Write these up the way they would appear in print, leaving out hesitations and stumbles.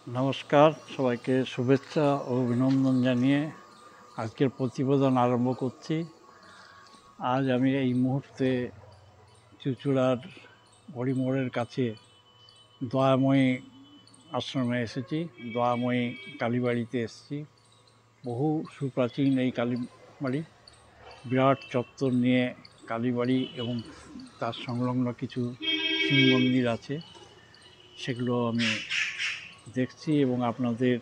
নমস্কার, সবাইকে শুভেচ্ছা ও অভিনন্দন জানিয়ে আজকের প্রতিবেদন আরম্ভ করছি। আজ আমি এই মুহূর্তে চুঁচুড়ার হরিমোড়ের কাছে দয়াময়ী আশ্রমে এসেছি। দয়াময়ী কালীবাড়িতে এসেছি। বহু সুপ্রাচীন এই কালীবাড়ি, বিরাট চত্বর নিয়ে কালীবাড়ি এবং তার সংলগ্ন কিছু শিব মন্দির আছে, সেগুলো আমি দেখছি এবং আপনাদের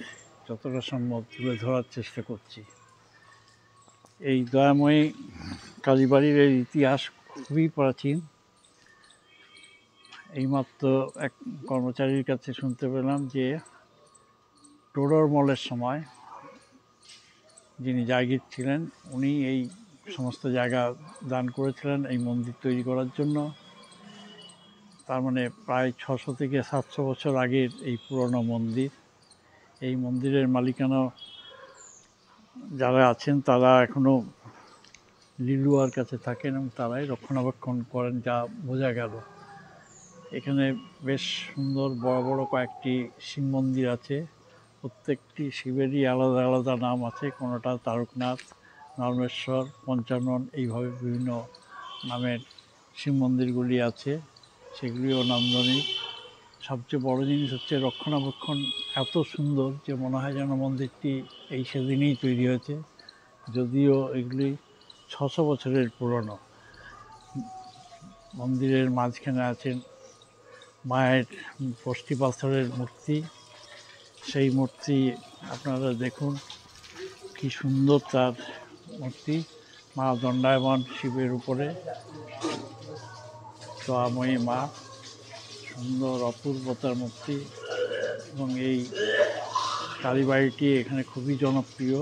যতটা সম্ভব তুলে ধরার চেষ্টা করছি। এই দয়াময়ী কালীবাড়ির এই ইতিহাস খুবই প্রাচীন। এইমাত্র এক কর্মচারীর কাছে শুনতে পেলাম যে টোডরমলের সময় যিনি জায়গির ছিলেন, উনি এই সমস্ত জায়গা দান করেছিলেন এই মন্দির তৈরি করার জন্য। তার মানে প্রায় 600 থেকে 700 বছর আগের এই পুরনো মন্দির। এই মন্দিরের মালিকানা যারা আছেন তারা এখনও লিলুয়ার কাছে থাকেন এবং তারাই রক্ষণাবেক্ষণ করেন, যা বোঝা গেল। এখানে বেশ সুন্দর বড় বড় কয়েকটি শিব মন্দির আছে। প্রত্যেকটি শিবেরই আলাদা আলাদা নাম আছে। কোনোটা তারকনাথ, নরমেশ্বর, পঞ্চানন, এইভাবে বিভিন্ন নামের শিব মন্দিরগুলি আছে, সেগুলিও নান্দনিক। সবচেয়ে বড় জিনিস হচ্ছে রক্ষণাবেক্ষণ এত সুন্দর যে মনে হয় যেন মন্দিরটি এই সেদিনেই তৈরি হয়েছে, যদিও এগুলি 600 বছরের পুরনো। মন্দিরের মাঝখানে আছেন মায়ের পষ্টি পাথরের মূর্তি। সেই মূর্তি আপনারা দেখুন, কি সুন্দর তার মূর্তি। মা দণ্ডায়মান শিবের উপরে, দয়াময়ী মা, সুন্দর অপূর্বতার মূর্তি। এবং এই কালীবাড়িটি এখানে খুবই জনপ্রিয়।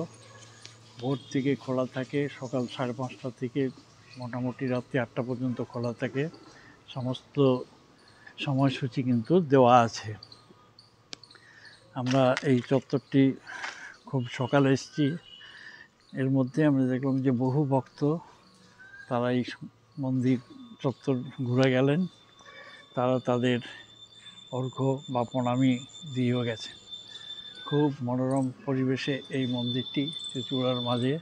ভোর থেকে খোলা থাকে, সকাল 5:30 থেকে মোটামুটি রাত্রি 8টা পর্যন্ত খোলা থাকে। সমস্ত সময়সূচি কিন্তু দেওয়া আছে। আমরা এই চত্বরটি খুব সকালে এসেছি। এর মধ্যে আমরা দেখলাম যে বহু ভক্ত তারা এই মন্দির চত্বর ঘুরে গেলেন। তারা তাদের অর্ঘ্য বা প্রণামী দিয়েও গেছে। খুব মনোরম পরিবেশে এই মন্দিরটি চুঁচুড়ার মাঝে,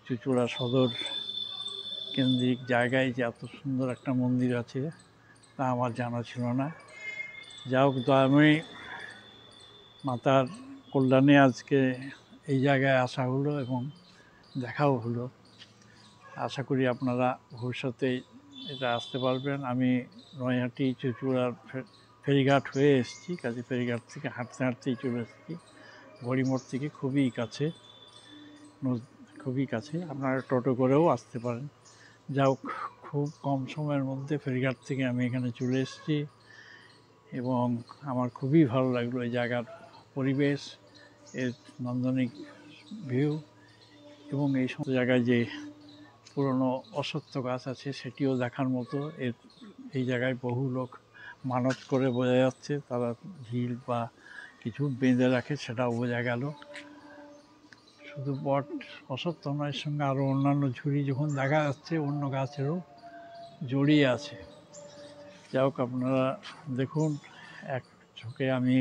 চুঁচুড়া সদর কেন্দ্রিক জায়গায় যে এত সুন্দর একটা মন্দির আছে তা আমার জানা ছিল না। যা হোক, দয়াময়ী মাতার কল্যাণে আজকে এই জায়গায় আসা হলো এবং দেখাও হলো। আশা করি আপনারা ভবিষ্যতে এটা আসতে পারবেন। আমি নৈহাটি চুঁচুড়ার ফেরিঘাট হয়ে এসেছি, কাজে ফেরিঘাট থেকে হাঁটতে হাঁটতেই চলে এসেছি। হরিমোড় থেকে খুবই কাছে, খুবই কাছে। আপনারা টোটো করেও আসতে পারেন। যা হোক, খুব কম সময়ের মধ্যে ফেরিঘাট থেকে আমি এখানে চলে এসেছি এবং আমার খুবই ভালো লাগলো এই জায়গার পরিবেশ, এর নান্দনিক ভিউ এবং এই সমস্ত জায়গায় যে পুরনো অশ্বত্থ গাছ আছে সেটিও দেখার মতো। এই জায়গায় বহু লোক মানত করে বোঝা যাচ্ছে, তারা ঢিল বা কিছু বেঁধে রাখে, সেটাও বোঝা গেল। শুধু বট অশ্বত্থ নয়, এর সঙ্গে আরও অন্যান্য ঝুড়ি যখন দেখা যাচ্ছে অন্য গাছেরও জড়িয়ে আছে। যাই হোক, আপনারা দেখুন, এক চোখে আমি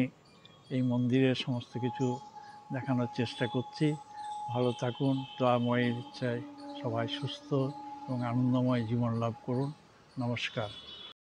এই মন্দিরের সমস্ত কিছু দেখানোর চেষ্টা করছি। ভালো থাকুন। দয়াময়ের ইচ্ছায় সবাই সুস্থ এবং আনন্দময় জীবন লাভ করুন। নমস্কার।